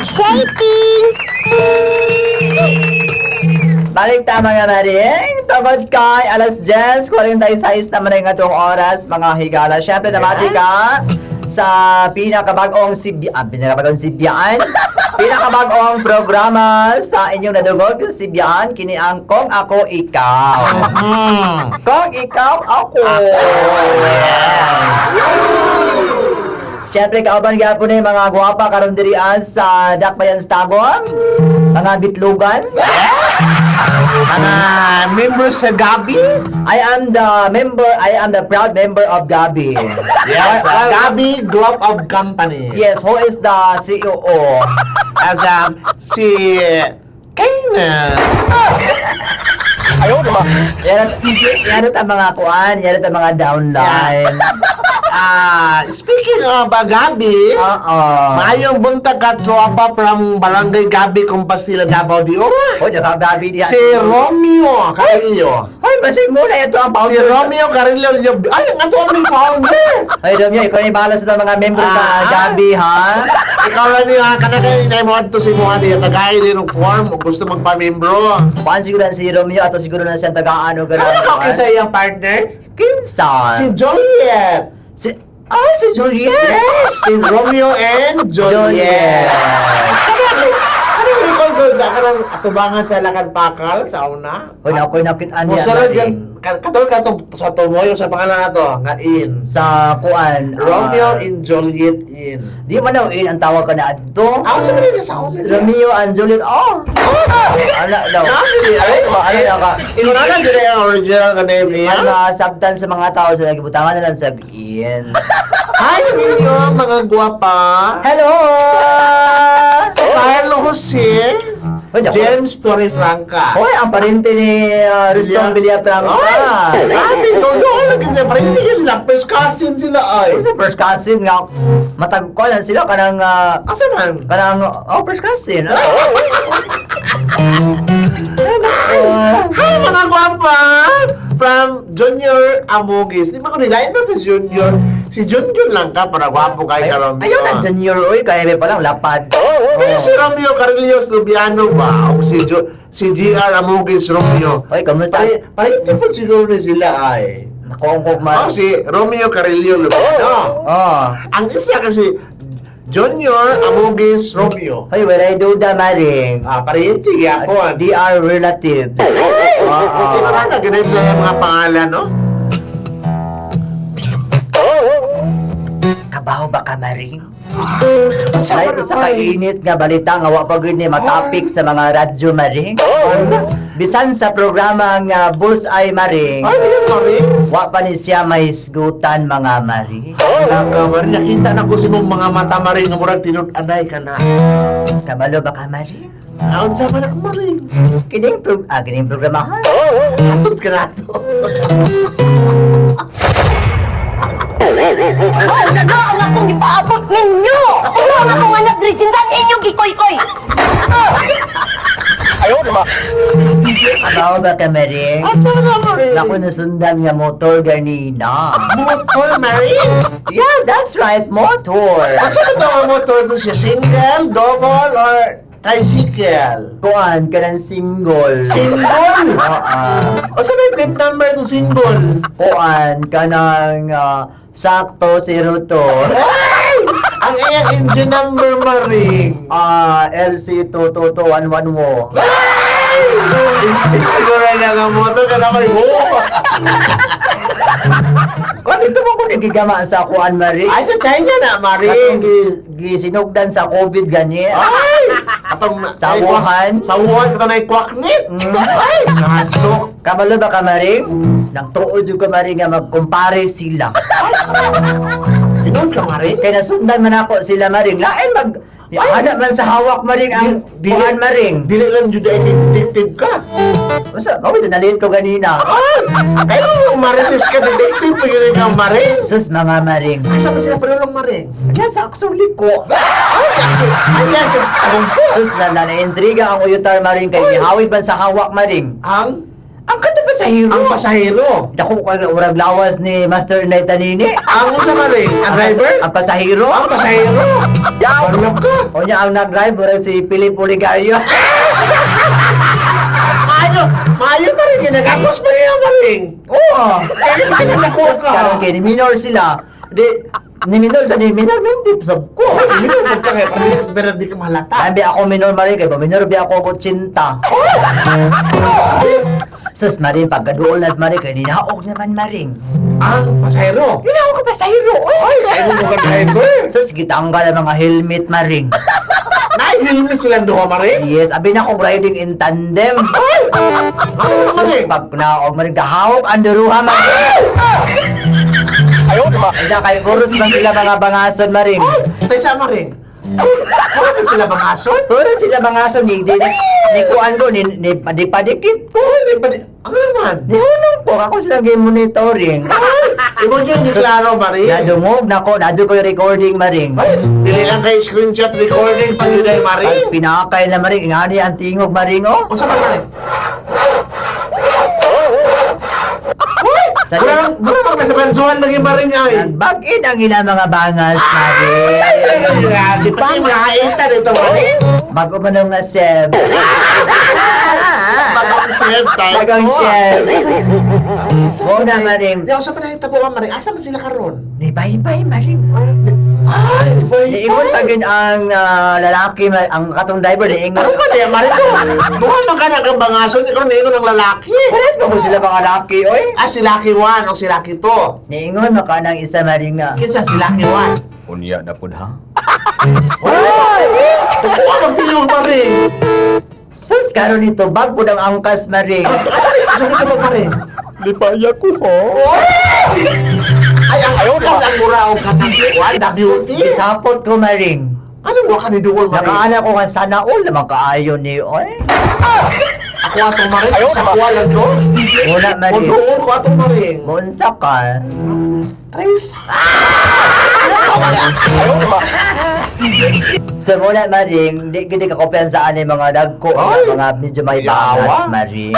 Exciting! Balik tama nga maring, tungod kay alas 10:46 naman ang atong oras mga higala. Siyempre namati ka sa pinakabagong sibyaan, pinakabagong programa sa inyong nadugog sibyaan, kini ang Kung Ako Ikaw. Kung Ikaw Ako. Siyempre, kauban gyapon ni mga gwapa karon diri sa Dakbayan Stagom, mga bitlugan. Yes! Mga members sa Gabi. I am the proud member of Gabi. Yes, Gabi Group of Company. Yes, who is the CEO? As si Kayna. Ayaw naman. Yan ang mga kuan, yan ang mga downline. Speaking of Gabi, mayong buntag ka tropa from Barangay Gabi, Compostela, Davao de Oro. O, yung Gabi diyan. Si Romeo Carillo. Ay, basig muna ito ang Si founder. Romeo Carillo. Ay, ang ato ang founder. Ay, Romeo, ikaw na bahala sa mga membro sa Gabi, ha? Ikaw lang niya, kanagay na mo ato si mga diya, tagay din ng form, o gusto magpamembro. Kuan siguro na si Romeo, ato siguro na siyang taga-ano, Ano ka gano'n. sa iyang partner? Kinsa? Si Juliet. Si Juliet! Yes! Si Romeo and Juliet. Kanang likod ko sa kanang atubangan sa Lakad Pakal sa una. Uy, ako'y nakitaan niya. Musulod yan, katol ka to sa tumoyo sa pangalan na to, nga in. Sa kuan. Romeo and Juliet in. Di man daw ang tawag ka na adto. Ako sa mga sa ako. Romeo and Juliet. Oh! Ano daw? Nami, ay, Ano daw ka? Inunanan sila yung original ka name niya. Mga sabtan sa mga tao sa nagibutangan na lang sabihin. Hi ninyo, mga guwapa. Hello! Carlo Jose, Uy, ako. James Torrefranca. Hoy, ang parente ni Ruston Villafranca. Grabe, todo lagi siya. Parang hindi ka sila. First cousin sila ay. Sa first cousin nga, matagko lang sila kanang, Asa man? first cousin. Hi mga gwapa! From Junior Amugis. Di ba ko nilain ba si Junior? Si Junior lang ka para gwapo kay Romeo. Ayaw na junior, uy, kaya may palang lapad. Pero si Romeo Carillos Lubiano ba? O si GR Amugis Romeo. Uy, kamusta? Parang hindi po siguro na sila ay. Nakongkog man. Si Romeo Carillo Lubiano. Ang isa kasi Junior Amugis Romeo. Hoy, wala duda, Maring. Pariente yapon. They are relatives. Parang ganun sa mga pangalan, no? Kabaho ba ka, Maring? Sa kainit nga balita nga wa pa gud ni matapik sa mga radyo, Maring. Bisan sa programa nga Bullseye, Maring. Ano yan, Mari? Wa pa ni siya mahisgutan, mga Maring. Mari, nakita na ko sa mong mga mata, Mari, nga murag tinut-aday ka na. Kabalo ba ka, Maring? Naon sa man ako, Mari? Kining programa ha? Atod ka na to. Ano ang akong ipaabot ninyo? Ano ang akong anak Richindan inyong gikoy-koy? Kabaho ba ka, Maring? At sa na, Mari? Naku, nasundan nga motor ganina. Motor, Mari? Yeah, that's right, motor. At sa ito ang motor to siya? Single, double, or tricycle? Kuan ka ng single. Single? Oo. O sa may plate number to single? Kuan ka ng sakto 02. Ay! Ang iyang engine number, Maring. LC222111 mo. Insist siguro na nga motor ka na kayo. Kuan ito mo kung nagigama sa kuan, Marie. Ay, sa China na, Atong Maring. gisinugdan sa COVID ganyan. Ay! Atong Sa Wuhan. Sa Wuhan, ito na ikwaknit. Ay! Santo. Kabalo ba ka, Maring? Nang tuod yung ka, Maring, nga magkumpare sila. Tinood ka, Maring? Kaya nasundan man ako sila, Maring. Lain hanap man sa hawak, Maring, ang kuan, Maring. Dili lang dyan ay detective ka. Basta, ito naliit ko ganina. Ay! Kaya mo, marites ka, detective pa yun ka, Maring. Sus, mga Maring. Asa ba sila panulong, Maring? Yan sa aksuli ko. Ay, saksi. Ay, yan sa Sus, na intriga ang uyutar, Maring. Kaya ihawid man sa hawak, Maring. Ang? Ang kanta pa sa hero. Ang pasahero. Dako ko ang urag lawas ni Master Inday Tanini. Ang usa ka rin. Ang driver. Ang pasahero. Ang pasahero. Parang ka. O niya ang nag-drive, urag si Philip Oligario. Maayo pa rin. Ginagapos pa rin ang ring. Oo. Sus, Karon kay ni minor sila. Ni minor mentip sab ko. Minum mo ka kaya pero di ka mahalata. Sabi ako minor mari kay minor bi ako 80. Sus maring pagkaduol nas mari kay ninaog naman maring. Ang pasahero. Ginawa ko pa sa hero. Ay, mo ka driver. Sus gitanggal ang mga helmet maring. Nai-helmet silang duha marin. Yes, abi na ko riding in tandem. Ano Sus marin? pag naog maring gahawop ang duruha maring. Ayaw, di ba? Ida kay kurus man sila mga bangason maring. Tayo sa marin. Ano sila bang aso? Puro sila bangason ni kuan ko ni padikit ko. Hindi pa di... Ano naman? Di hunong po ako silang game monitoring. Ibo dyan di klaro marin. Nadungog na ko, nadyo ko yung recording maring. Ay, dili lang kay screenshot recording pag yun ay marin. Pag pinakay na maring, ingani ang tingog maring oh. Kung saan ka marin? Sa Wala kang nasa bansuhan lagi marin niya eh. nagbagin ang ilang mga bangas maring. Di pa kayo makakaita dito marin. Bago man nga seb. Bagong save tayo. Bagang seb. Oo na maring. Di ako sa panahita po ka marin. Asa man sila karon? Ni bye-bye maring. Ay, boy. Niingon tagin ang lalaki, ang katong driver niingon. Ano ba na yan marin ko? Bukan man ka na kang bangason. Ikaw na ng lalaki. Pares ba ko sila mga laki oy? Ah, si Lucky 1 o si Lucky 2. Niingon maka nang isa maring na. Kinsa si Lucky 1. Unya na pud ha. Tukuha ng tilong marin. Sus karon nito bag pud ang angkas maring. Asa mo ka marin? Lipaya ko ho. Ay, ang angkas ang mura o kasakwan. Sus WC. gisapot ko maring. Ano mo ka ni Duwal marin? Nakaana ko nga sana all naman kaayo ni oy. Ako atong marin. Sa kuha lang to. Wala O maring. doon ko atong marin. Muunsa ka? Trace. So wala maring, di gidi ka kumpiyansa ani mga dagko, Ay! mga medyo may Yawa. bangas maring.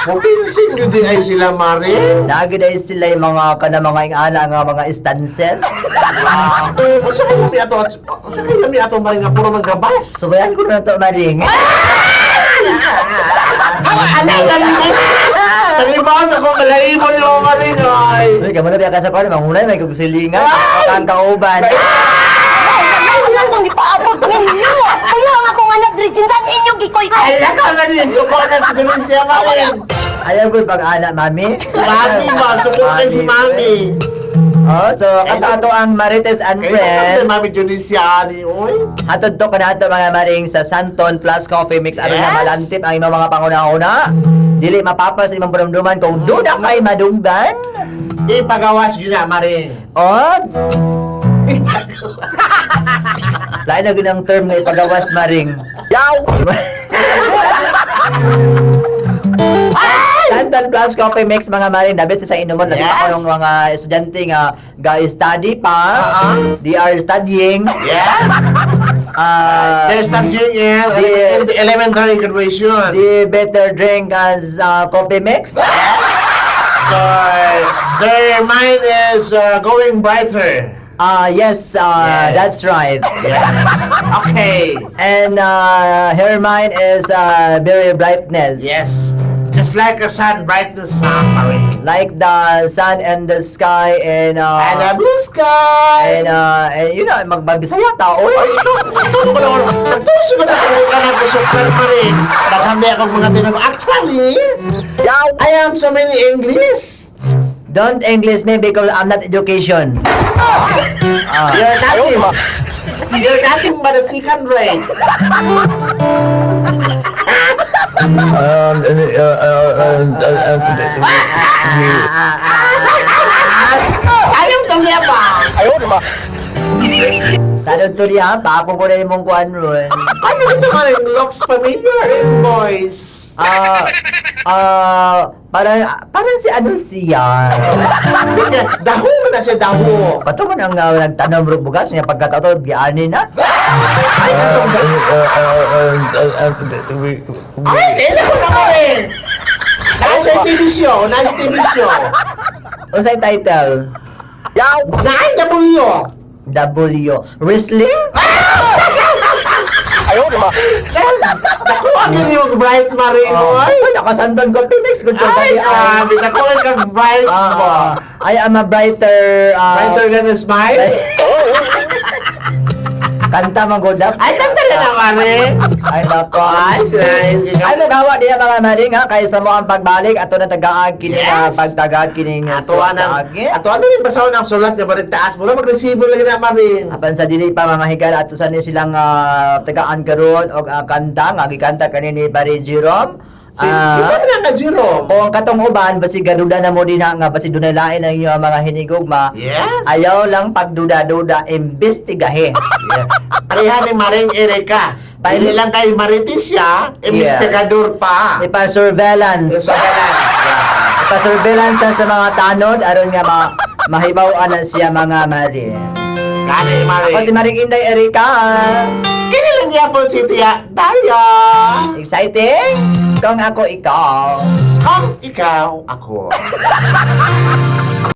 Mabisin nyo din ay sila marin. Nagiday sila yung mga mga ingana nga mga instances. Kung sa kaya mi ato, marin nga puro maggabas. Subayan ko na to maring. Nalibawan ako, malaimo ni mga marin ay. Uy, kamo na biya ka sa kwan, mangunay, may kugusilingan, ang kauban. Ano lang kung ipaabot ninyo? Kaya ako nga nagresintan inyong gikoy-koy. Ala ka man yun, suko na si Delicia marin. Ayaw ko pag-anak, mami. Mami ba, suko ka si Mami. Oh, so kato ang Marites and Kaya Friends. naman Mami Delicia ani, oy. Hatod to kanato mga maring sa Santon Plus Coffee Mix aron na Yes. malantip ang imong mga panguna-una. Dili mapapas imong paramduman kung doon na kay madunggan. Ipagawas yun na marin. Oh, lain na ginang term nga ipagawas maring. Yaw! Santon Plus Coffee Mix mga maring dabis sa inuman labi pa Yes. ko ng mga estudyante nga ga-study pa. They are studying. Yes! There's not JL, The- the elementary graduation. They better drink as coffee mix. So, their mind is going brighter. Yes, Yes. that's right. Yes. Okay. And her mind is very brightness. Yes. Just like a sun, brightness marin. Like the sun and the sky and And a blue sky. and you know magbisaya ta oy. Ay, ito ba naman? Nagtuso ko na kung ka na kusukar pa rin. Naghambi akong mga tinago. Actually, I am so many English. Don't English me because I'm not education. You're nothing. You're nothing but a second rate. Anong tungya pa? Tanong tuloy ha, paapong ko na yung mong kuhan ron. Ano ito ka rin? Looks familiar in voice. Parang si ano siya. Daho mo na siya, daho. Pato man ang nagtanong ro bugas niya pagkatotod giani na. Ay, anong Ay, kailan ko na mo rin. Ay, siya TV show. Nice TV show. Unsay title? Nine W. W. Wrestling? Nakuha gini yung Bright Marie mo. Ay, nakasanton ko Phoenix. Good for Ay, tayo. grabe. Nakuha kang Bright mo. I am a brighter... Brighter than a smile? Kanta magudap. Ay, kanta na naman eh. Ay, nako. Ay, nice. Ay, magawa din ang mga maring ha, kaysa mo ang pagbalik, ato na tagaag kining Yes. pagtagad kining Ato ano rin basahon ang sulat niya ba rin taas mo? Mag-resibo lang na marin. Apan sa dili pa mga higala ato sa ni silang tagaan karon og kanta nga gikanta kanini Barry Jerome. Sabi na nga, Jerome. Kung katong uban basi gaduda na mo din ha, nga basi dunay lain ang inyong mga hinigugma. Yes. Ayaw lang pagduda-duda, imbestigahe. Pareha ni Maring Erika. Hindi lang kay Maritisya, investigador pa. Ipa-surveillance. Ipa-surveillance sa mga tanod aron nga mahibaw-an na siya mga mari. Kani ni Maring. Ako si Maring Inday Erika. Kinilang niya po si Tia Daria. Exciting? Kung ako ikaw. Kung ikaw, ako.